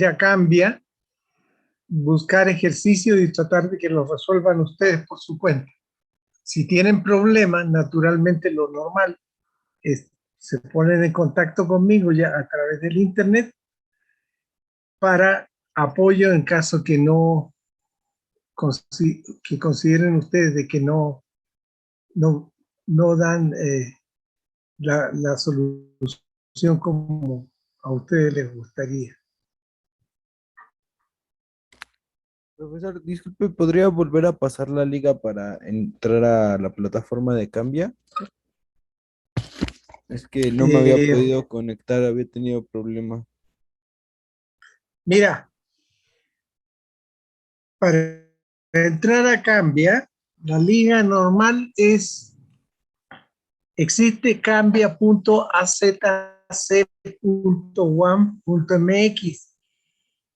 ya cambia, buscar ejercicios y tratar de que los resuelvan ustedes por su cuenta. Si tienen problemas, naturalmente lo normal es se ponen en contacto conmigo ya a través del internet para apoyo en caso que no que consideren ustedes de que no, no dan la solución como a ustedes les gustaría. Profesor, disculpe, ¿podría volver a pasar la liga para entrar a la plataforma de Cambia? Es que no me había Eh, podido conectar, había tenido problema. Mira, para entrar a Cambia, la liga normal existe cambia.azc.one.mx.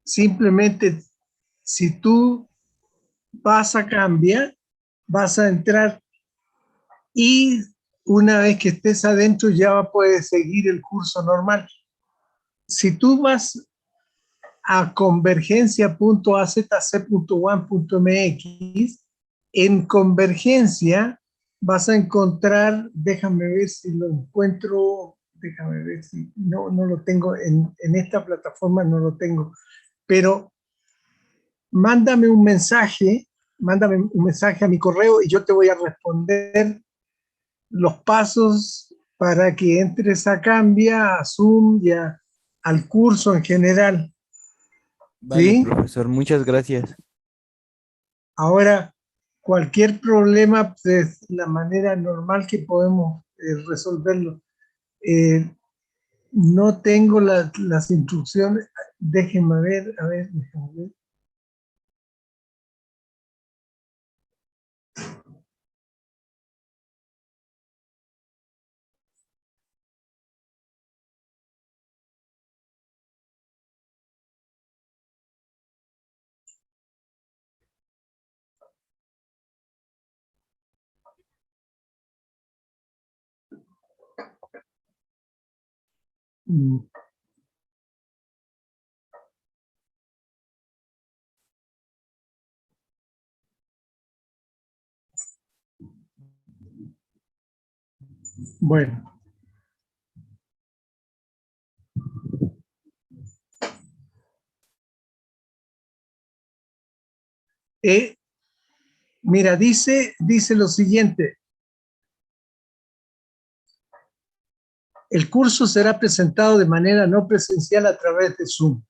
Simplemente, si tú vas a Cambia, vas a entrar y una vez que estés adentro ya puedes seguir el curso normal. Si tú vas a convergencia.azc.one.mx, en Convergencia vas a encontrar, déjame ver si lo encuentro, déjame ver si no lo tengo en esta plataforma, no lo tengo, pero mándame un mensaje a mi correo y yo te voy a responder los pasos para que entres a Cambia, a Zoom y al curso en general. Vale, ¿Sí? profesor, muchas gracias. Ahora, cualquier problema, pues la manera normal que podemos resolverlo. Eh, no tengo las instrucciones. Déjenme ver, a ver, déjenme ver. Mm, Bueno, eh, mira, dice lo siguiente. El curso será presentado de manera no presencial a través de Zoom.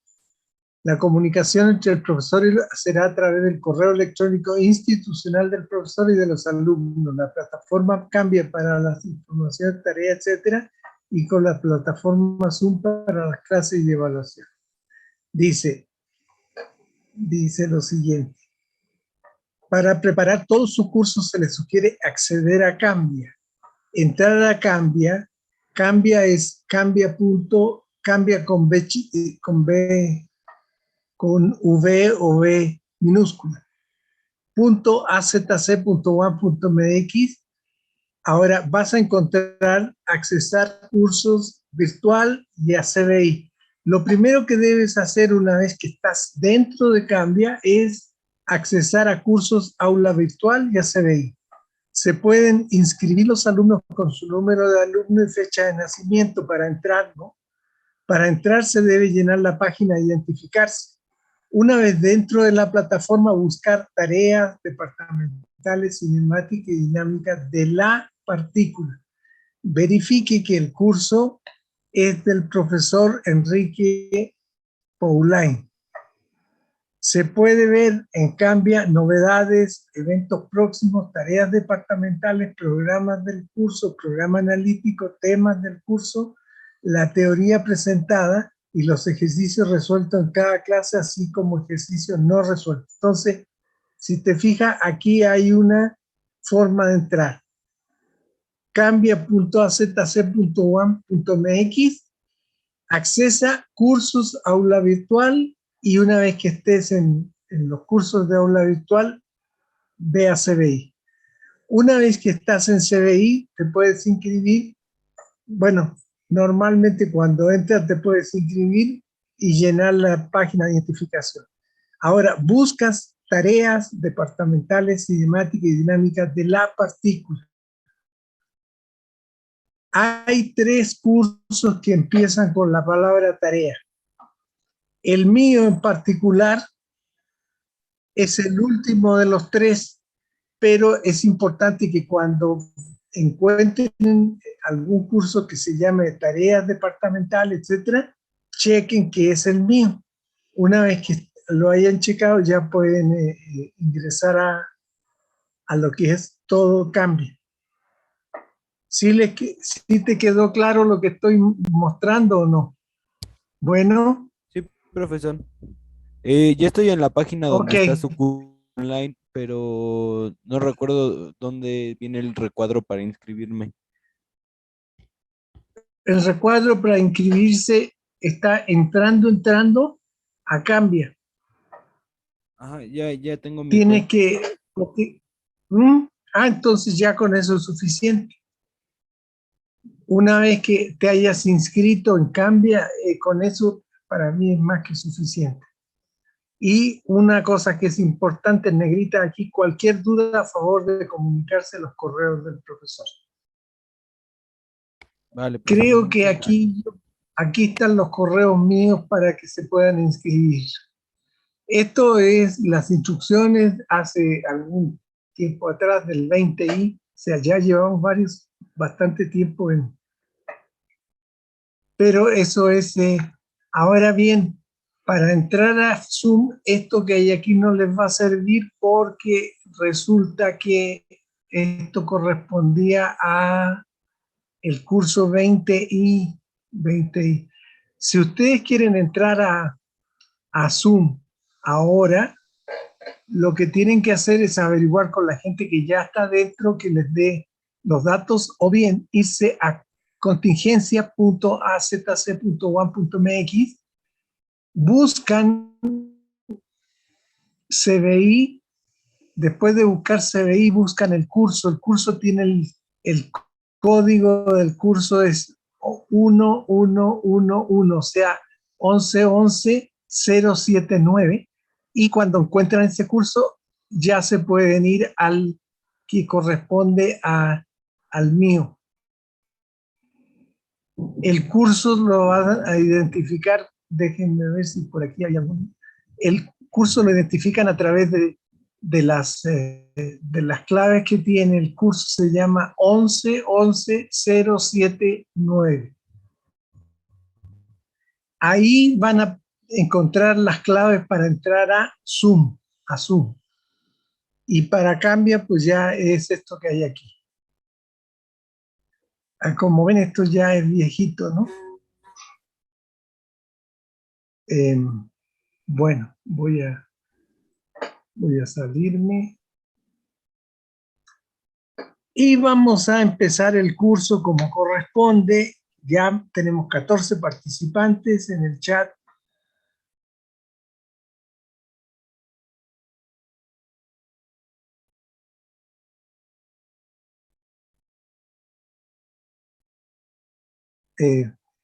La comunicación entre el profesor será a través del correo electrónico institucional del profesor y de los alumnos. La plataforma cambia para las informaciones, tareas, etcétera, y con la plataforma Zoom para las clases y evaluación. Dice lo siguiente. Para preparar todos sus cursos se les sugiere acceder a Cambia. Entrar a Cambia. Cambia es cambia con V o V minúscula. .azc.one.mx. Ahora vas a encontrar accesar cursos virtual y ACBI. Lo primero que debes hacer una vez que estás dentro de Cambia es accesar a cursos aula virtual y ACBI. Se pueden inscribir los alumnos con su número de alumno y fecha de nacimiento para entrar, ¿no? Para entrar se debe llenar la página e identificarse. Una vez dentro de la plataforma, buscar tareas departamentales, cinemática y dinámica de la partícula. Verifique que el curso es del profesor Enrique Poulain. Se puede ver en Cambia novedades, eventos próximos, tareas departamentales, programas del curso, programa analítico, temas del curso, la teoría presentada y los ejercicios resueltos en cada clase, así como ejercicios no resueltos. Entonces, si te fijas, aquí hay una forma de entrar. Cambia.azc.one.mx, accesa cursos aula virtual y una vez que estés en los cursos de aula virtual, ve a CBI. Una vez que estás en CBI, te puedes inscribir. Bueno, normalmente cuando entras te puedes inscribir y llenar la página de identificación. Ahora, buscas tareas departamentales, cinemáticas y dinámicas de la partícula. Hay 3 cursos que empiezan con la palabra tarea. El mío en particular es el último de los 3, pero es importante que cuando encuentren algún curso que se llame tareas departamentales, etcétera, chequen que es el mío. Una vez que lo hayan checado, ya pueden ingresar a lo que es todo cambio. ¿Sí te quedó claro lo que estoy mostrando o no? Bueno, Sí, profesor. Ya estoy en la página ok. donde está su curso online, pero no recuerdo dónde viene el recuadro para inscribirme. El recuadro para inscribirse está entrando a cambia. Ajá, ya tengo mi Tienes cuenta. que... ¿Mm? Entonces ya con eso es suficiente. Una vez que te hayas inscrito en Cambia, con eso para mí es más que suficiente. Y una cosa que es importante, en negrita aquí, cualquier duda a favor de comunicarse los correos del profesor. Vale, profesor, Creo que muchas gracias. aquí están los correos míos para que se puedan inscribir. Esto es las instrucciones hace algún tiempo atrás del 20i, o sea, ya llevamos bastante tiempo pero eso es, ahora bien, para entrar a Zoom, esto que hay aquí no les va a servir porque resulta que esto correspondía a el curso 20i. Si ustedes quieren entrar a Zoom ahora, lo que tienen que hacer es averiguar con la gente que ya está dentro, que les dé los datos, o bien irse a contingencia.azc.one.mx, buscan CBI, después de buscar CBI buscan el curso tiene el código del curso es 1111, o sea, 111079, y cuando encuentran ese curso ya se pueden ir al que corresponde al mío. El curso lo van a identificar, déjenme ver si por aquí hay algún. El curso lo identifican a través de las claves que tiene el curso, se llama 111079. Ahí van a encontrar las claves para entrar a Zoom. Y para Cambia, pues ya es esto que hay aquí. Como ven, esto ya es viejito, ¿no? Eh, bueno, voy a salirme. Y vamos a empezar el curso como corresponde. Ya tenemos 14 participantes en el chat.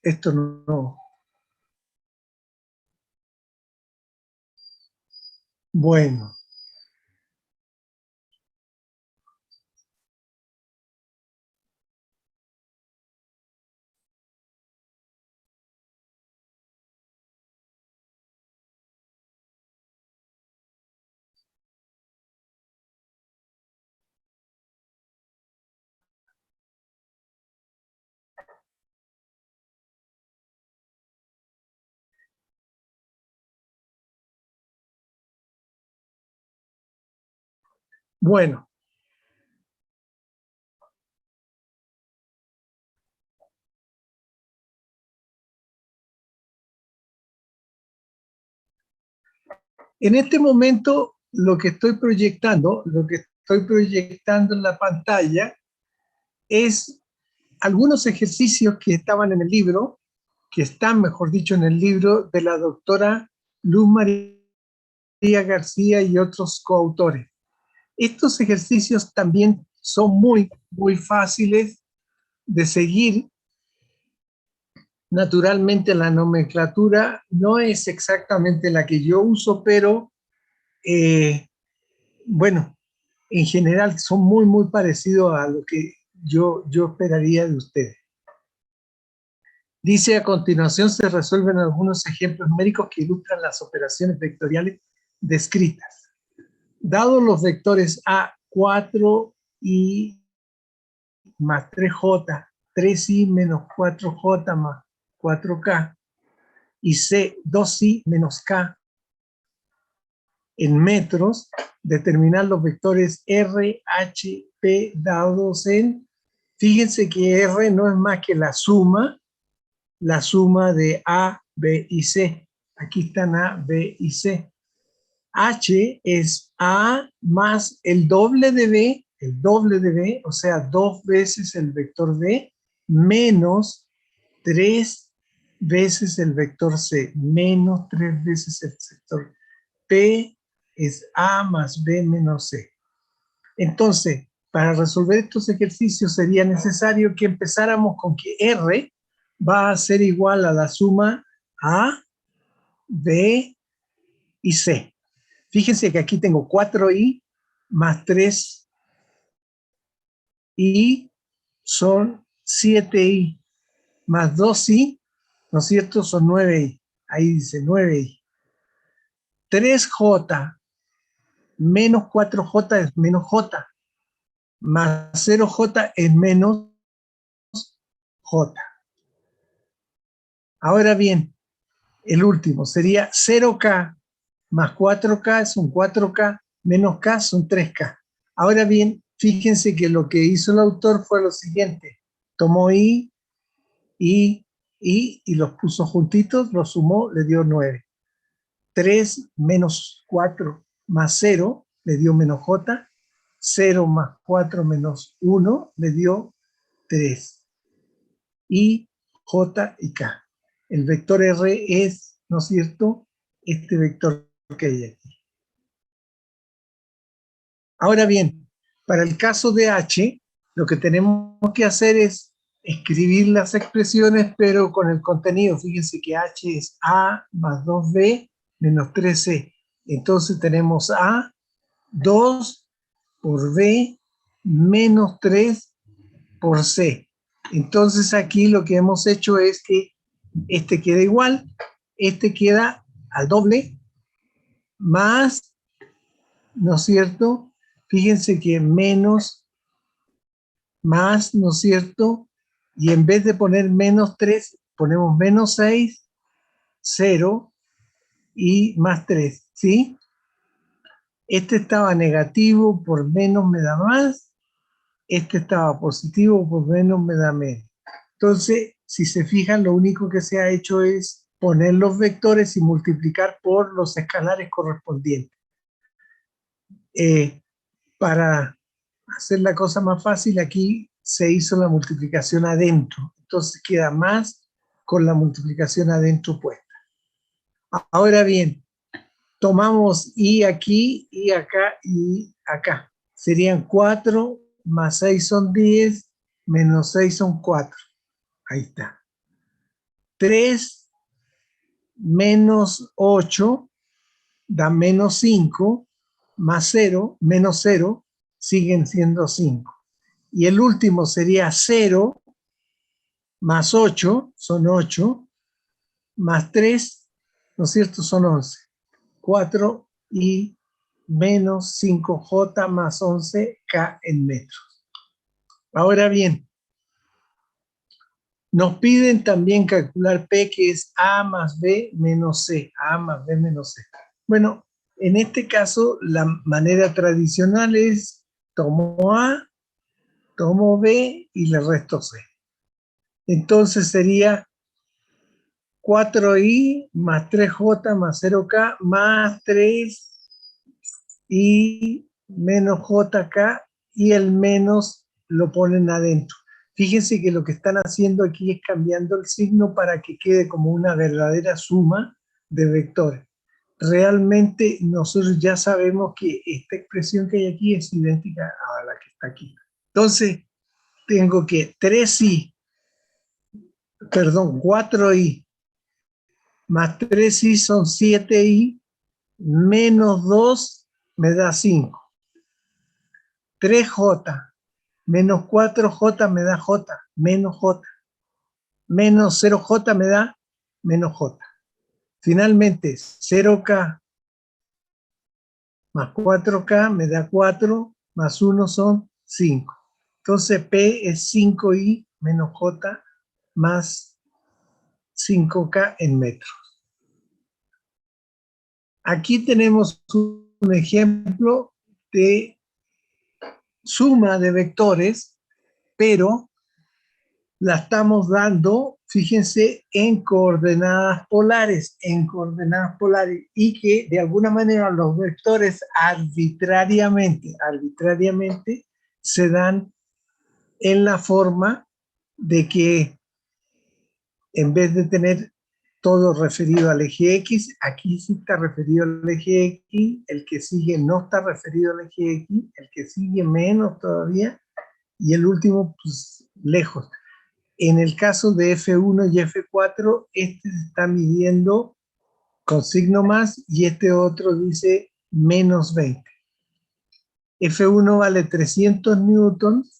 Esto no. Bueno, bueno. En este momento lo que estoy proyectando en la pantalla es algunos ejercicios que estaban en el libro, que están, mejor dicho, en el libro de la doctora Luz María García y otros coautores. Estos ejercicios también son muy fáciles de seguir Naturalmente la nomenclatura no es exactamente la que yo uso, pero bueno, en general son muy, muy parecidos a lo que yo esperaría de ustedes. Dice: a continuación se resuelven algunos ejemplos numéricos que ilustran las operaciones vectoriales descritas. Dados los vectores A, 4i más 3j, 3i menos 4j más 4k, y C, 2i menos k en metros, determinar los vectores R, H, P dados en... Fíjense que R no es más que la suma de A, B y C. Aquí están A, B y C. H es A más el doble de B, o sea, 2 veces el vector B, menos 3 veces el vector C, menos 3 veces el vector P es A más B menos C. Entonces, para resolver estos ejercicios sería necesario que empezáramos con que R va a ser igual a la suma A, B y C. Fíjense que aquí tengo 4i más 3i son 7i, más 2i, ¿no es cierto? Son 9i. Ahí dice 9i. 3j menos 4j es menos j, más 0j es menos j. Ahora bien, el último sería 0k más 4k son 4k, menos k son 3k. Ahora bien, fíjense que lo que hizo el autor fue lo siguiente: tomó i y los puso juntitos, los sumó, le dio 9. 3 menos 4 más 0 le dio menos j, 0 más 4 menos 1 le dio 3. I, j y k. El vector R es, ¿no es cierto?, este vector que hay aquí. Ahora bien, para el caso de H, lo que tenemos que hacer es escribir las expresiones, pero con el contenido. Fíjense que H es A más 2B menos 3C. Entonces tenemos A, 2 por B, menos 3 por C. Entonces aquí lo que hemos hecho es que este queda igual, este queda al doble, más, ¿no es cierto? Fíjense que menos, más, ¿no es cierto? Y en vez de poner menos 3, ponemos menos 6, 0 y más 3, ¿sí? Este estaba negativo, por menos me da más. Este estaba positivo, por menos me da menos. Entonces, si se fijan, lo único que se ha hecho es poner los vectores y multiplicar por los escalares correspondientes. Para hacer la cosa más fácil, aquí se hizo la multiplicación adentro. Entonces queda más con la multiplicación adentro puesta. Ahora bien, tomamos i aquí, y acá, y acá. Serían 4 más 6 son 10, menos 6 son 4. Ahí está. 3 menos 8 da menos 5, más 0, menos 0, siguen siendo 5. Y el último sería 0 más 8, son 8, más 3, ¿no es cierto? Son 11. 4 y menos 5j más 11k en metros. Ahora bien, nos piden también calcular P, que es A más B menos C. A más B menos C. Bueno, en este caso, la manera tradicional es tomo A, tomo B y le resto C. Entonces sería 4i más 3j más 0k más 3i menos jk, y el menos lo ponen adentro. Fíjense que lo que están haciendo aquí es cambiando el signo para que quede como una verdadera suma de vectores. Realmente nosotros ya sabemos que esta expresión que hay aquí es idéntica a la que está aquí. Entonces tengo que 3i perdón, 4i más 3i son 7i, menos 2 me da 5. 3j menos 4j me da j, menos j. Menos 0j me da menos j. Finalmente, 0k más 4k me da 4, más 1 son 5. Entonces P es 5i menos j más 5k en metros. Aquí tenemos un ejemplo de suma de vectores, pero la estamos dando, fíjense, en coordenadas polares, y que de alguna manera los vectores arbitrariamente se dan en la forma de que en vez de tener todo referido al eje X, aquí sí está referido al eje X, el que sigue no está referido al eje X, el que sigue menos todavía, y el último, pues, lejos. En el caso de F1 y F4, este se está midiendo con signo más y este otro dice menos 20. F1 vale 300 newtons,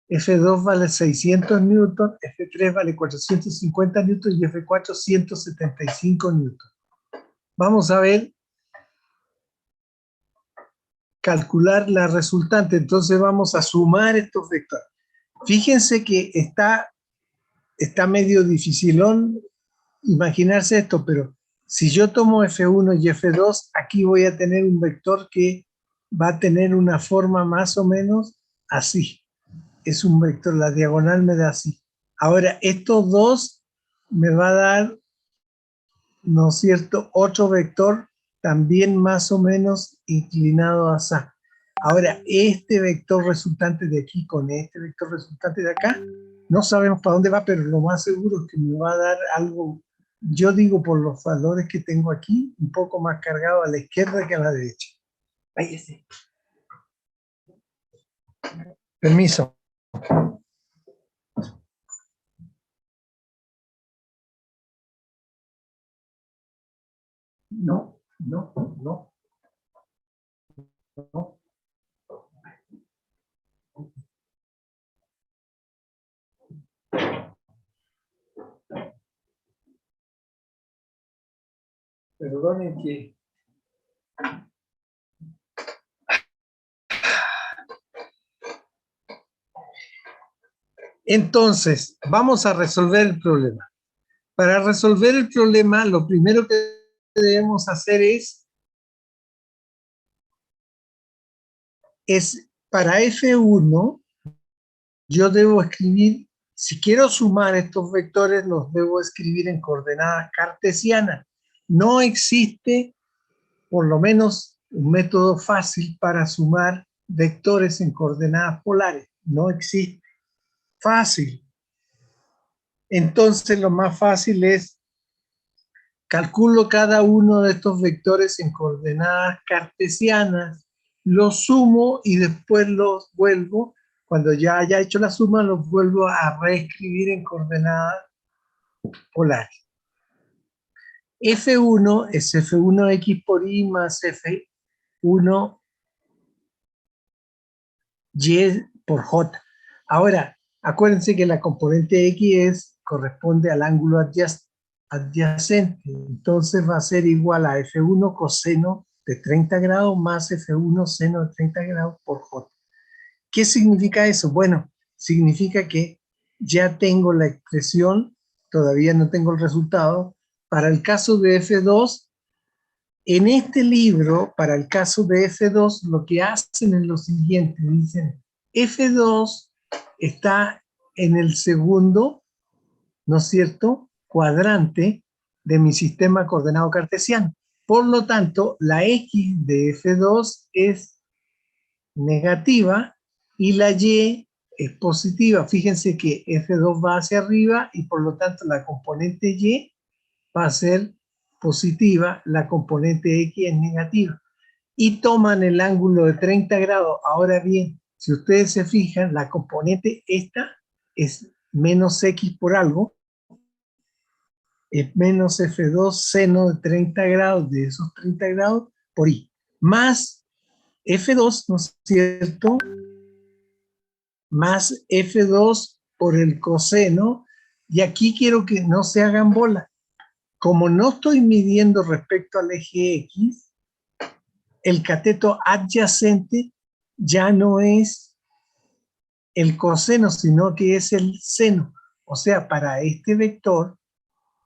F2 vale 600 newtons, F3 vale 450 newtons y F4 175 newtons. Vamos a ver, calcular la resultante. Entonces vamos a sumar estos vectores. Fíjense que está medio dificilón imaginarse esto, pero si yo tomo F1 y F2, aquí voy a tener un vector que va a tener una forma más o menos así. Es un vector, la diagonal me da así. Ahora, estos dos me va a dar, ¿no es cierto?, otro vector también más o menos inclinado hacia. Ahora, este vector resultante de aquí con este vector resultante de acá, no sabemos para dónde va, pero lo más seguro es que me va a dar algo, yo digo por los valores que tengo aquí, un poco más cargado a la izquierda que a la derecha. Váyase. Permiso. No. Perdonen que... Entonces, vamos a resolver el problema. Para resolver el problema, lo primero que debemos hacer es para F1, yo debo escribir, si quiero sumar estos vectores, los debo escribir en coordenadas cartesianas. No existe, por lo menos, un método fácil para sumar vectores en coordenadas polares. No existe. Fácil. Entonces, lo más fácil es calculo cada uno de estos vectores en coordenadas cartesianas, los sumo y después los vuelvo, cuando ya haya hecho la suma, los vuelvo a reescribir en coordenadas polares. F1 es F1x por y más F1y por j. Ahora, acuérdense que la componente x corresponde al ángulo adyacente. Entonces va a ser igual a F1 coseno de 30 grados más F1 seno de 30 grados por j. ¿Qué significa eso? Bueno, significa que ya tengo la expresión, todavía no tengo el resultado. Para el caso de F2, en este libro, para el caso de F2, lo que hacen es lo siguiente, dicen, F2 está en el segundo, ¿no es cierto?, cuadrante de mi sistema coordenado cartesiano. Por lo tanto, la X de F2 es negativa y la Y es positiva. Fíjense que F2 va hacia arriba y por lo tanto la componente Y va a ser positiva, la componente X es negativa. Y toman el ángulo de 30 grados. Ahora bien, si ustedes se fijan, la componente esta es menos X por algo, es menos F2 seno de 30 grados de esos 30 grados por I, más F2, ¿no es cierto? Más F2 por el coseno, y aquí quiero que no se hagan bola. Como no estoy midiendo respecto al eje X, el cateto adyacente ya no es el coseno, sino que es el seno. O sea, para este vector,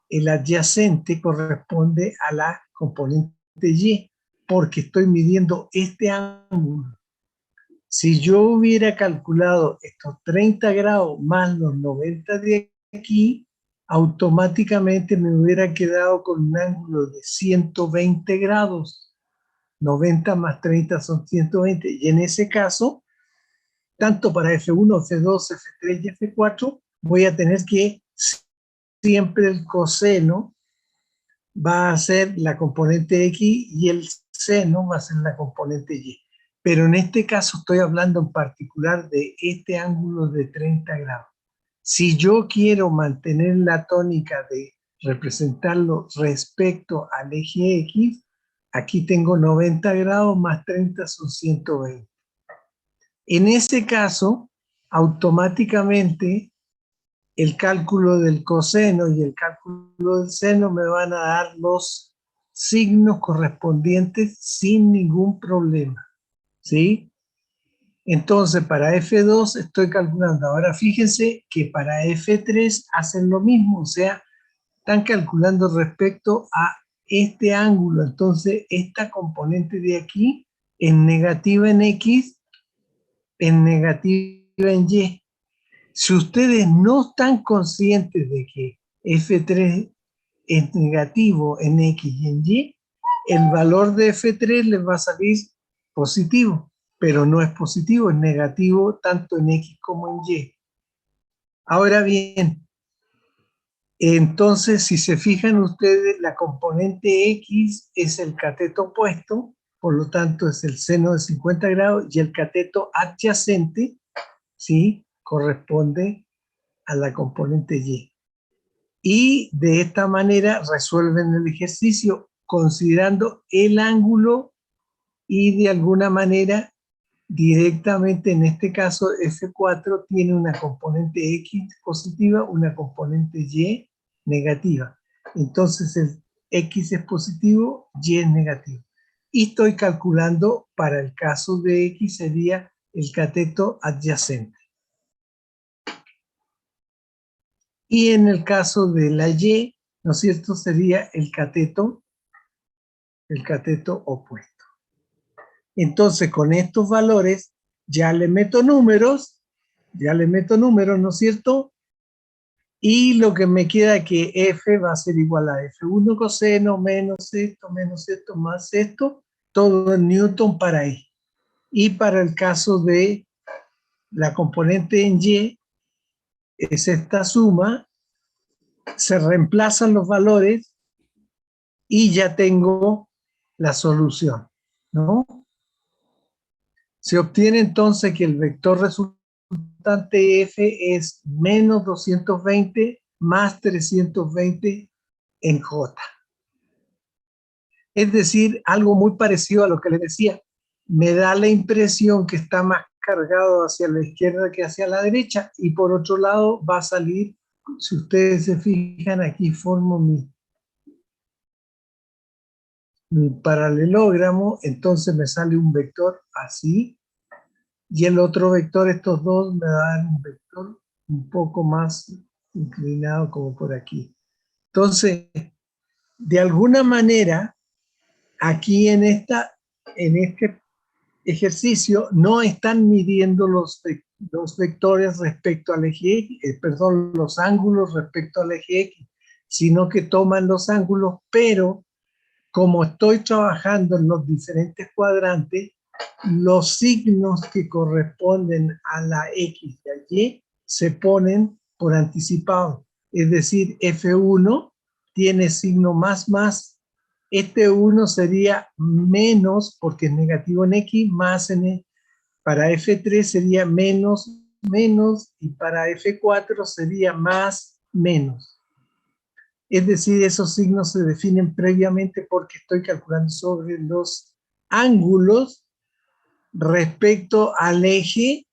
el adyacente corresponde a la componente Y, porque estoy midiendo este ángulo. Si yo hubiera calculado estos 30 grados más los 90 de aquí, automáticamente me hubiera quedado con un ángulo de 120 grados. 90 más 30 son 120. Y en ese caso, tanto para F1, F2, F3 y F4, voy a tener que siempre el coseno va a ser la componente X y el seno va a ser la componente Y. Pero en este caso estoy hablando en particular de este ángulo de 30 grados. Si yo quiero mantener la tónica de representarlo respecto al eje X, aquí tengo 90 grados más 30 son 120. En ese caso, automáticamente el cálculo del coseno y el cálculo del seno me van a dar los signos correspondientes sin ningún problema, ¿sí? Entonces, para F2 estoy calculando. Ahora fíjense que para F3 hacen lo mismo, o sea, están calculando respecto a este ángulo. Entonces, esta componente de aquí es negativa en X, es negativa en Y. Si ustedes no están conscientes de que F3 es negativo en X y en Y, el valor de F3 les va a salir positivo, pero no es positivo, es negativo tanto en X como en Y. Ahora bien, entonces si se fijan ustedes, la componente X es el cateto opuesto, por lo tanto es el seno de 50 grados, y el cateto adyacente, ¿sí?, corresponde a la componente Y. Y de esta manera resuelven el ejercicio considerando el ángulo y de alguna manera directamente en este caso F4 tiene una componente X positiva, una componente Y negativa. Entonces el X es positivo, Y es negativo. Y estoy calculando para el caso de X sería el cateto adyacente. Y en el caso de la Y, ¿no es cierto?, sería el cateto opuesto. Entonces, con estos valores, ya le meto números, ¿no es cierto? Y lo que me queda es que F va a ser igual a F1 coseno menos esto, más esto, todo en Newton para I. Y para el caso de la componente en Y, es esta suma, se reemplazan los valores y ya tengo la solución, ¿no? Se obtiene entonces que el vector resultante F es menos 220 más 320 en J. Es decir, algo muy parecido a lo que les decía. Me da la impresión que está más cargado hacia la izquierda que hacia la derecha, y por otro lado va a salir, si ustedes se fijan, aquí formo mi paralelogramo, entonces me sale un vector así, y el otro vector, estos dos, me dan un vector un poco más inclinado como por aquí. Entonces, de alguna manera, aquí en este ejercicio no están midiendo los vectores respecto al eje X, perdón, los ángulos respecto al eje X, sino que toman los ángulos, pero como estoy trabajando en los diferentes cuadrantes, los signos que corresponden a la X y a Y se ponen por anticipado. Es decir, F1 tiene signo más. Este 1 sería menos porque es negativo en X, más en E. Para F3 sería menos, y para F4 sería más, menos. Es decir, esos signos se definen previamente porque estoy calculando sobre los ángulos respecto al eje,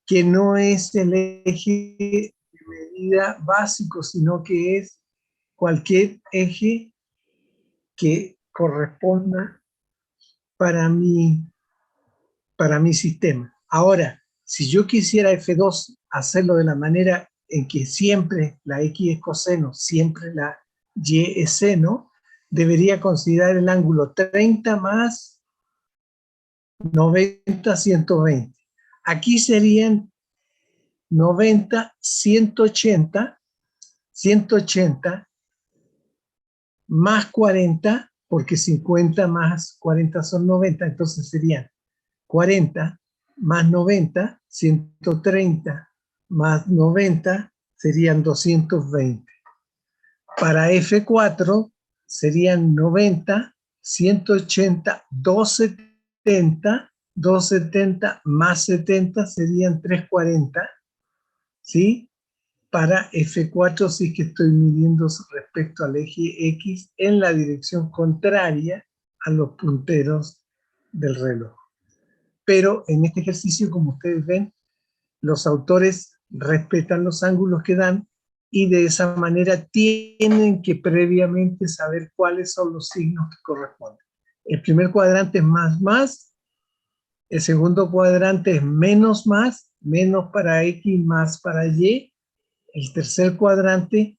que no es el eje de medida básico, sino que es cualquier eje que corresponda para mi sistema. Ahora, si yo quisiera F2 hacerlo de la manera en que siempre la X es coseno, siempre la Y es seno, debería considerar el ángulo 30 más 90, 120. Aquí serían 90, 180, 180 más 40, porque 50 más 40 son 90, entonces serían 40 más 90, 130 más 90 serían 220. Para F4 serían 90, 180, 270, 270 más 70 serían 340, ¿sí? Para F4 sí que estoy midiendo respecto al eje X en la dirección contraria a los punteros del reloj. Pero en este ejercicio, como ustedes ven, los autores respetan los ángulos que dan y de esa manera tienen que previamente saber cuáles son los signos que corresponden. El primer cuadrante es más, el segundo cuadrante es menos para X, más para Y. El tercer cuadrante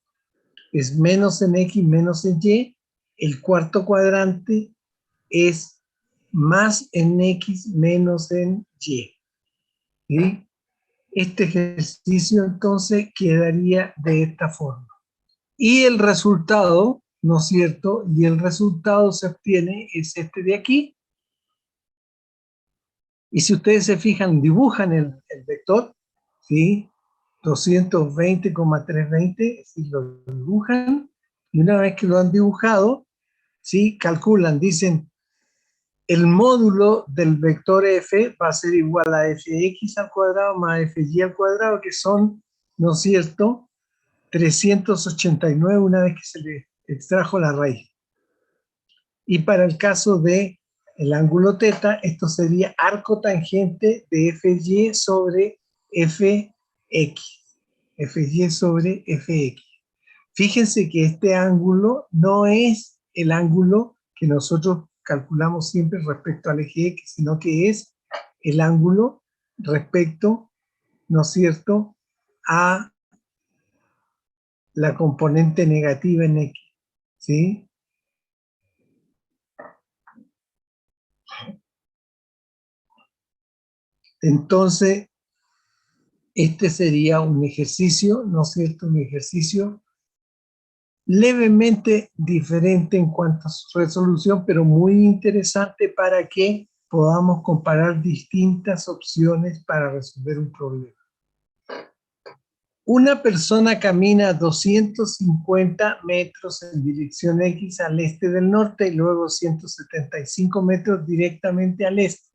es menos en X, menos en Y. El cuarto cuadrante es más en X, menos en Y. ¿Sí? Este ejercicio entonces quedaría de esta forma. Y el resultado, ¿no es cierto? Y el resultado se obtiene, es este de aquí. Y si ustedes se fijan, dibujan el vector, ¿sí? 220,320, si lo dibujan, y una vez que lo han dibujado, ¿sí? Calculan, dicen, el módulo del vector f va a ser igual a fx al cuadrado más fy al cuadrado, que son, ¿no es cierto?, 389 una vez que se le extrajo la raíz. Y para el caso de el ángulo θ, esto sería arco tangente de fy sobre fx. Fy sobre fx. Fíjense que este ángulo no es el ángulo que nosotros calculamos siempre respecto al eje X, sino que es el ángulo respecto, ¿no es cierto?, a la componente negativa en X, ¿sí? Entonces, este sería un ejercicio, ¿no es cierto?, un ejercicio levemente diferente en cuanto a su resolución, pero muy interesante para que podamos comparar distintas opciones para resolver un problema. Una persona camina 250 metros en dirección X al este del norte y luego 175 metros directamente al este.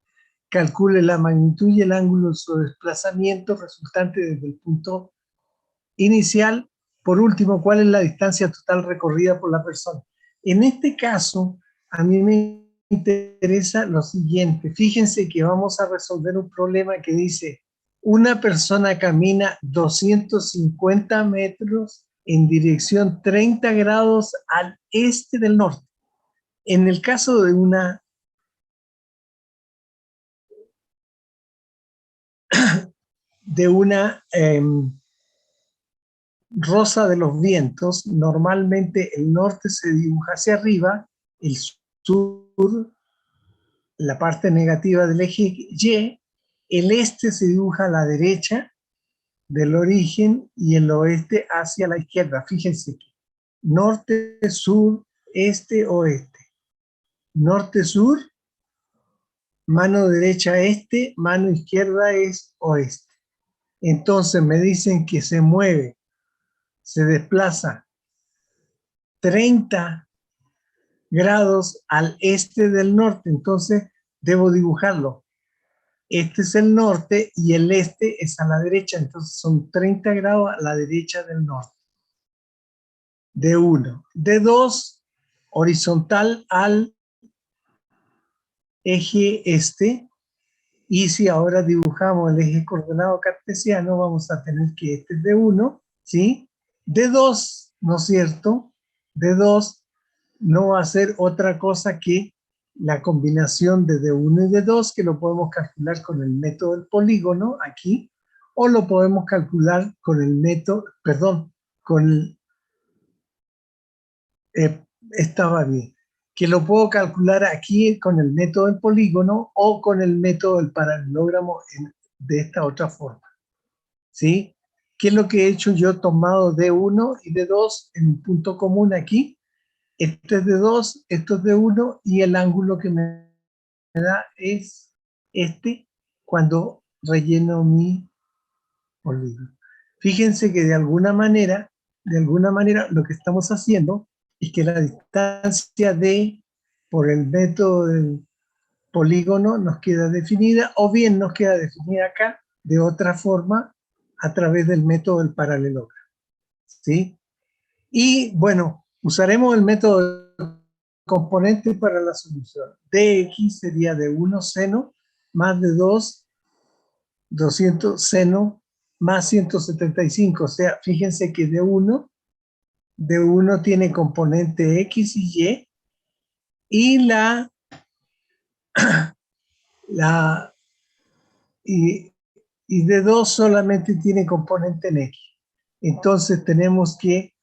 Calcule la magnitud y el ángulo de su desplazamiento resultante desde el punto inicial. Por último, ¿cuál es la distancia total recorrida por la persona? En este caso, a mí me interesa lo siguiente. Fíjense que vamos a resolver un problema que dice, una persona camina 250 metros en dirección 30 grados al este del norte. En el caso de una rosa de los vientos, normalmente el norte se dibuja hacia arriba, el sur, la parte negativa del eje Y, el este se dibuja a la derecha del origen y el oeste hacia la izquierda. Fíjense que norte, sur, este, oeste. Norte, sur, mano derecha este, mano izquierda es oeste. Entonces me dicen que se mueve, se desplaza 30 grados al este del norte, entonces debo dibujarlo. Este es el norte y el este es a la derecha, entonces son 30 grados a la derecha del norte. D1. D2, horizontal al eje este. Y si ahora dibujamos el eje coordenado cartesiano, vamos a tener que este es D1, ¿sí? D2, ¿no es cierto? D2 no va a ser otra cosa que la combinación de D1 y D2, que lo podemos calcular con el método del polígono, aquí, o lo podemos calcular con el método, perdón, con el, estaba bien, que lo puedo calcular aquí con el método del polígono o con el método del paralelogramo de esta otra forma, ¿sí? ¿Qué es lo que he hecho? Yo he tomado D1 y D2 en un punto común aquí. Este es D2, esto es D1 y el ángulo que me da es este cuando relleno mi polígono. Fíjense que de alguna manera, lo que estamos haciendo es que la distancia D por el método del polígono nos queda definida, o bien nos queda definida acá de otra forma a través del método del paralelogramo, ¿sí? Y bueno, usaremos el método del componente para la solución. Dx sería de 1 seno más de 2, 200 seno más 175. O sea, fíjense que D1 tiene componente X y Y, la, y, y D2 solamente tiene componente en X. Entonces tenemos que,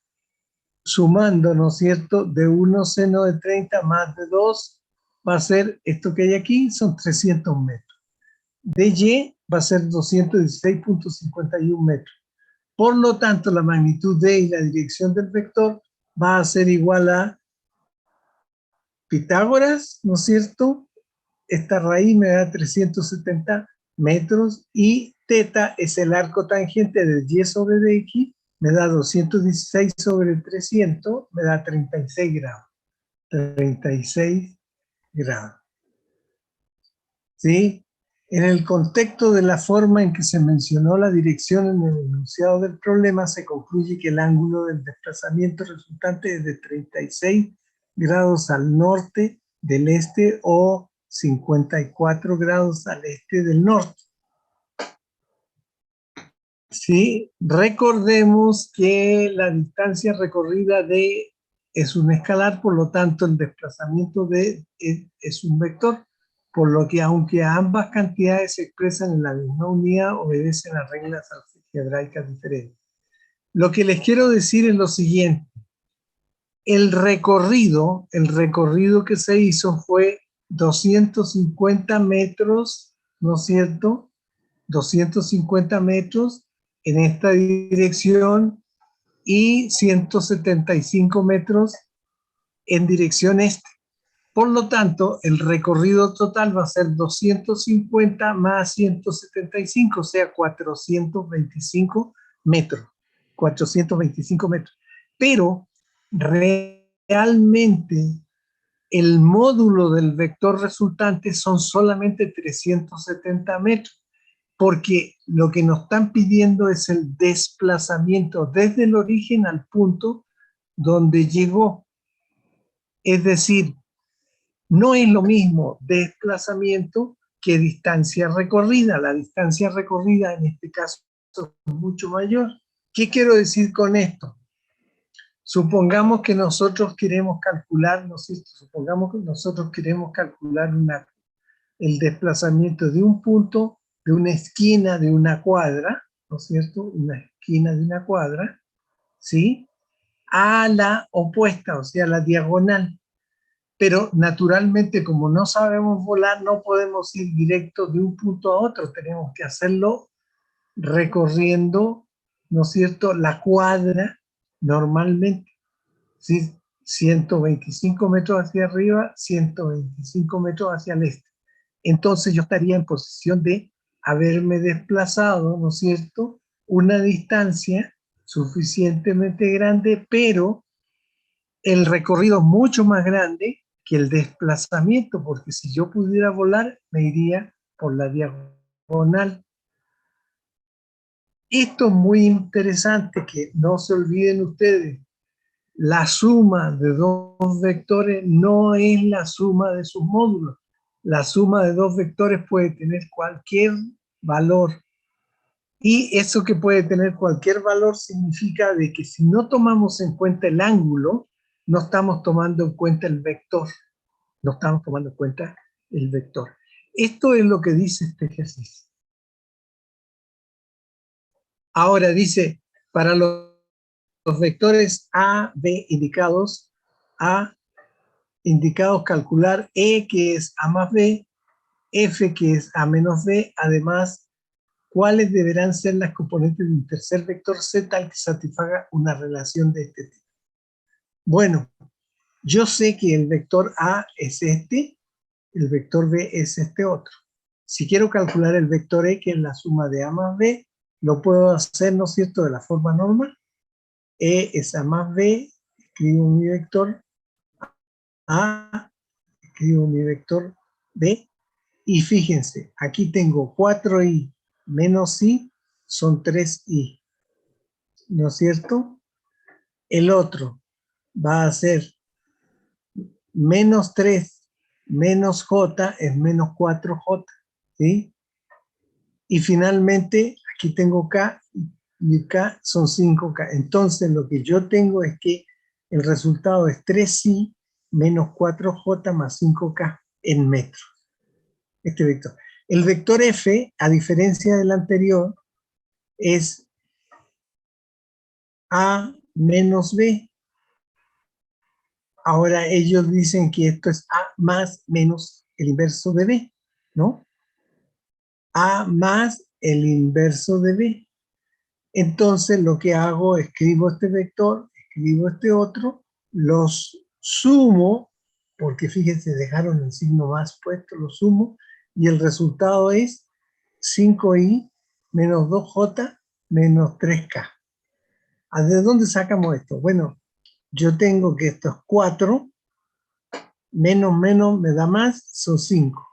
sumando, ¿no es cierto?, de 1 seno de 30 más de 2 va a ser, esto que hay aquí, son 300 metros. De Y va a ser 216.51 metros. Por lo tanto, la magnitud de y la dirección del vector va a ser igual a Pitágoras, ¿no es cierto? Esta raíz me da 370 metros y teta es el arco tangente de y sobre dx, me da 216 sobre 300, me da 36 grados. 36 grados. ¿Sí? En el contexto de la forma en que se mencionó la dirección en el enunciado del problema, se concluye que el ángulo del desplazamiento resultante es de 36 grados al norte del este o 54 grados al este del norte. Sí, recordemos que la distancia recorrida d es un escalar, por lo tanto el desplazamiento d es un vector, por lo que aunque ambas cantidades se expresan en la misma unidad, obedecen a reglas algebraicas diferentes. Lo que les quiero decir es lo siguiente: el recorrido que se hizo fue 250 metros, ¿no es cierto? 250 metros en esta dirección y 175 metros en dirección este. Por lo tanto, el recorrido total va a ser 250 más 175, o sea, 425 metros. 425 metros. Pero realmente el módulo del vector resultante son solamente 370 metros, porque lo que nos están pidiendo es el desplazamiento desde el origen al punto donde llegó. Es decir, no es lo mismo desplazamiento que distancia recorrida. La distancia recorrida en este caso es mucho mayor. ¿Qué quiero decir con esto? Supongamos que nosotros queremos calcular, ¿no es cierto? Supongamos que nosotros queremos calcular el desplazamiento de un punto, de una esquina de una cuadra, ¿no es cierto? Una esquina de una cuadra, ¿sí? A la opuesta, o sea, la diagonal. Pero naturalmente, como no sabemos volar, no podemos ir directo de un punto a otro, tenemos que hacerlo recorriendo, ¿no es cierto?, la cuadra normalmente, ¿sí? 125 metros hacia arriba, 125 metros hacia el este. Entonces yo estaría en posición de haberme desplazado, ¿no es cierto?, una distancia suficientemente grande, pero el recorrido mucho más grande que el desplazamiento, porque si yo pudiera volar, me iría por la diagonal. Esto es muy interesante, que no se olviden ustedes. la suma de dos vectores no es la suma de sus módulos. La suma de dos vectores puede tener cualquier valor. Y eso que puede tener cualquier valor significa de que si no tomamos en cuenta el ángulo, no estamos tomando en cuenta el vector. No estamos tomando en cuenta el vector. Esto es lo que dice este ejercicio. Ahora dice, para los vectores A, B indicados, calcular E, que es A más B, F, que es A menos B, además, ¿cuáles deberán ser las componentes de un tercer vector C tal que satisfaga una relación de este tipo? Bueno, yo sé que el vector A es este, el vector B es este otro. Si quiero calcular el vector E, que es la suma de A más B, lo puedo hacer, ¿no es cierto?, de la forma normal. E es A más B, escribo mi vector A, escribo mi vector B, y fíjense, aquí tengo 4i menos i, son 3i, ¿no es cierto? El otro va a ser menos 3 menos j es menos 4j, ¿sí? Y finalmente, aquí tengo k, y k son 5k. Entonces, lo que yo tengo es que el resultado es 3i menos 4j más 5k en metros. Este vector. El vector f, a diferencia del anterior, es a menos b. Ahora ellos dicen que esto es a más menos el inverso de b, ¿no? A más el inverso de b. Entonces lo que hago, escribo este vector, escribo este otro, los sumo, porque fíjense, dejaron el signo más puesto, los sumo, y el resultado es 5i menos 2j menos 3k. ¿De dónde sacamos esto? Bueno, yo tengo que esto es 4, menos menos me da más, son 5.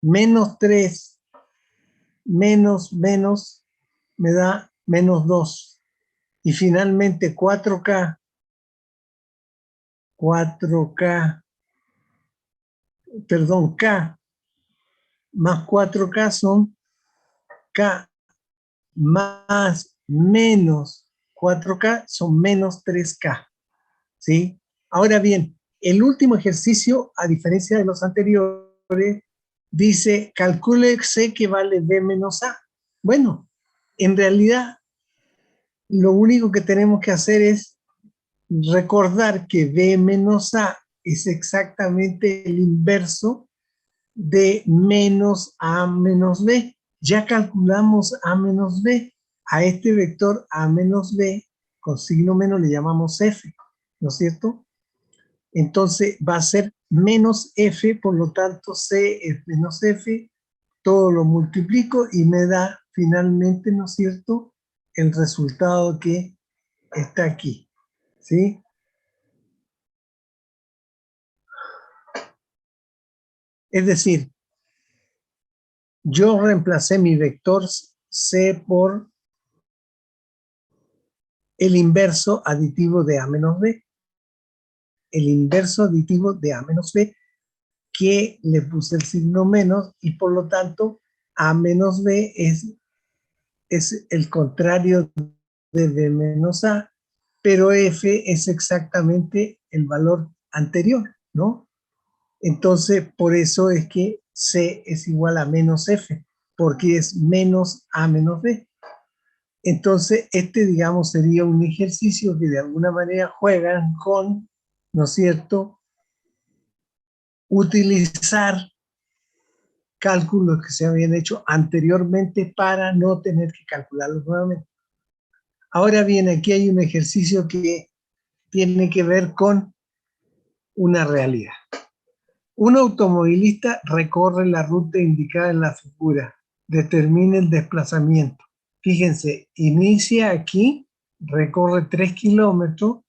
Menos 3, menos menos me da menos 2. Y finalmente 4K, perdón, K más 4K son K más menos 4K son menos 3K, ¿sí? Ahora bien, el último ejercicio, a diferencia de los anteriores, dice, calcule C que vale B menos A. Bueno, en realidad, lo único que tenemos que hacer es recordar que B menos A es exactamente el inverso de menos A menos B. Ya calculamos A menos B. A este vector A menos B, con signo menos le llamamos F, ¿no es cierto? Entonces va a ser menos F, por lo tanto C es menos F, todo lo multiplico y me da finalmente, ¿no es cierto?, el resultado que está aquí, ¿sí? Es decir, yo reemplacé mi vector C por el inverso aditivo de A menos B. El inverso aditivo de A menos B, que le puse el signo menos, y por lo tanto A menos B es el contrario de B menos A, pero F es exactamente el valor anterior, ¿no? Entonces, por eso es que C es igual a menos F, porque es menos A menos B. Entonces, digamos, sería un ejercicio que de alguna manera juegan con, ¿no es cierto?, utilizar cálculos que se habían hecho anteriormente para no tener que calcularlos nuevamente. Ahora bien, aquí hay un ejercicio que tiene que ver con una realidad. Un automovilista recorre la ruta indicada en la figura, determina el desplazamiento. Fíjense, inicia aquí, recorre 3 kilómetros,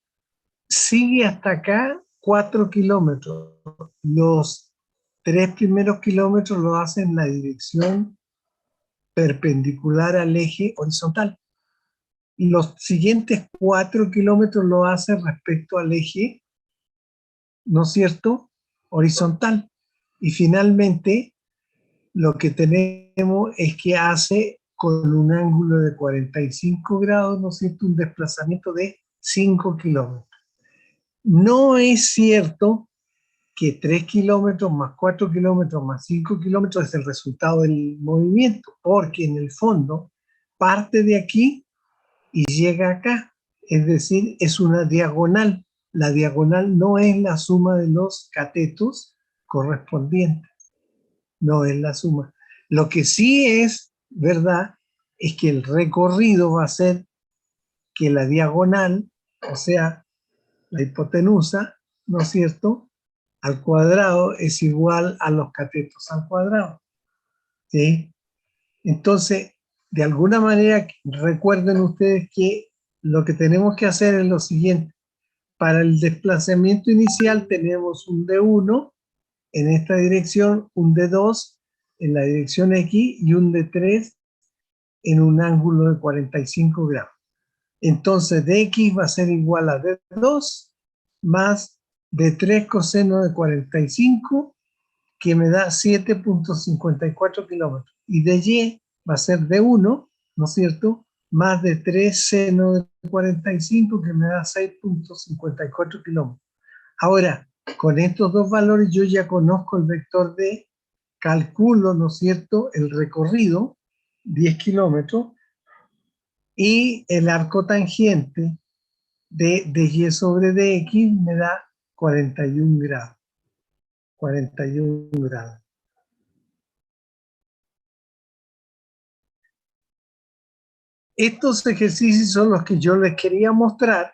sigue hasta acá 4 kilómetros. Los 3 primeros kilómetros lo hace en la dirección perpendicular al eje horizontal. Los siguientes 4 kilómetros lo hace respecto al eje, ¿no es cierto?, horizontal. Y finalmente, lo que tenemos es que hace con un ángulo de 45 grados, ¿no es cierto?, un desplazamiento de 5 kilómetros. No es cierto que 3 kilómetros más 4 kilómetros más 5 kilómetros es el resultado del movimiento, porque en el fondo parte de aquí y llega acá, es decir, es una diagonal. La diagonal no es la suma de los catetos correspondientes, no es la suma. Lo que sí es verdad es que el recorrido va a ser que la diagonal, o sea, la hipotenusa, ¿no es cierto?, al cuadrado es igual a los catetos al cuadrado, ¿sí? Entonces, de alguna manera, recuerden ustedes que lo que tenemos que hacer es lo siguiente. Para el desplazamiento inicial tenemos un D1 en esta dirección, un D2 en la dirección X y un D3 en un ángulo de 45 grados. Entonces, dx va a ser igual a D2 más D3 coseno de 45, que me da 7.54 kilómetros. Y dy va a ser D1, ¿no es cierto?, más de 3 seno de 45, que me da 6.54 kilómetros. Ahora, con estos dos valores yo ya conozco el vector D, calculo, ¿no es cierto?, el recorrido, 10 kilómetros, y el arco tangente de dy sobre dx me da 41 grados. 41 grados. Estos ejercicios son los que yo les quería mostrar,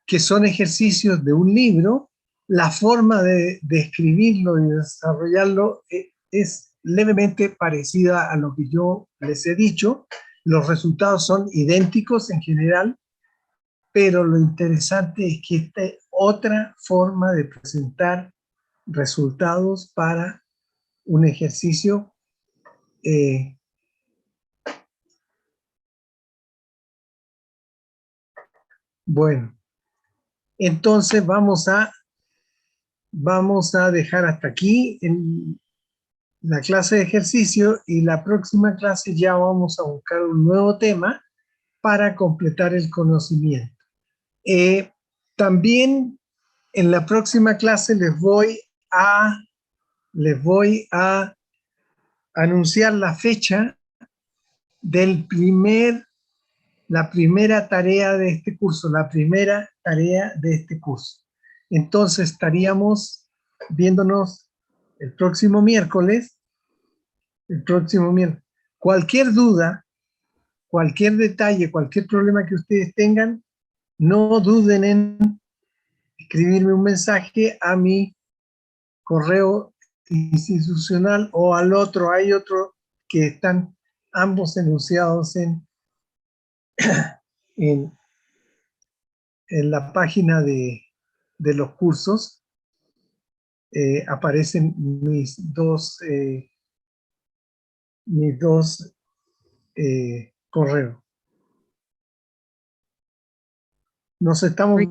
que son ejercicios de un libro. La forma de escribirlo y desarrollarlo es levemente parecida a lo que yo les he dicho. Los resultados son idénticos en general, pero lo interesante es que esta es otra forma de presentar resultados para un ejercicio. Bueno, entonces vamos a dejar hasta aquí en la clase de ejercicio, y la próxima clase ya vamos a buscar un nuevo tema para completar el conocimiento. También en la próxima clase les voy a anunciar la fecha la primera tarea de este curso, Entonces estaríamos viéndonos el próximo miércoles. Cualquier duda, cualquier detalle, cualquier problema que ustedes tengan, no duden en escribirme un mensaje a mi correo institucional o al otro. Hay otro que están ambos enunciados en la página de los cursos. Aparecen mis dos correos. Nos estamos